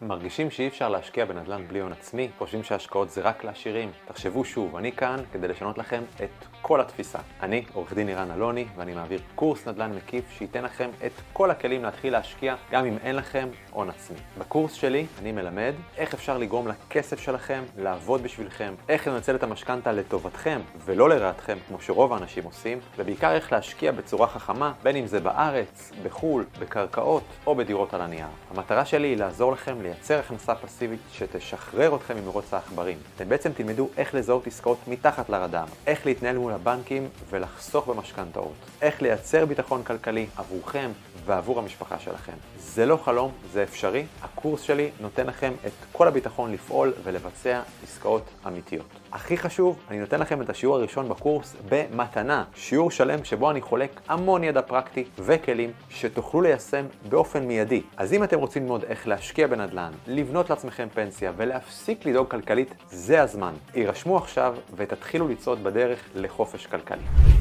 מרגישים שאי אפשר להשקיע בנדל"ן בלי הון עצמי? חושבים שהשקעות זה רק לעשירים? תחשבו שוב, אני כאן כדי לשנות לכם את כל התפיסה. אני עורך דין אירן אלוני ואני מעביר קורס נדל"ן מקיף שייתן לכם את כל הכלים להתחיל להשקיע גם אם אין לכם הון עצמי. בקורס שלי אני מלמד איך אפשר לגרום לכסף שלכם לעבוד בשבילכם, איך לנצל את המשכנתא לטובתכם ולא לרעתכם כמו שרוב האנשים עושים, ובעיקר איך להשקיע בצורה חכמה, בין אם זה בארץ, בחול, בקרקעות או בדירות על הנייר. המטרה שלי היא לעזור לכם לייצר הכנסה פסיבית שתשחרר אתכם ממרוץ העכברים. אתם בעצם תלמדו איך לזהות עסקאות מתחת לרדאר, איך להתנהל מול הבנקים ולחסוך במשכנתאות, איך לייצר ביטחון כלכלי עבורכם ועבור המשפחה שלכם. זה לא חלום, זה אפשרי. הקורס שלי נותן לכם את כל הביטחון לפעול ולבצע עסקאות אמיתיות. הכי חשוב, אני נותן לכם את השיעור הראשון בקורס במתנה. שיעור שלם שבו אני חולק המון ידע פרקטי וכלים שתוכלו ליישם באופן מיידי. אז אם אתם רוצים ללמוד איך להשקיע בנדל"ן, לבנות לעצמכם פנסיה ולהפסיק לדאוג כלכלית, זה הזמן. הירשמו עכשיו ותתחילו לצעוד בדרך לחופש כלכלי.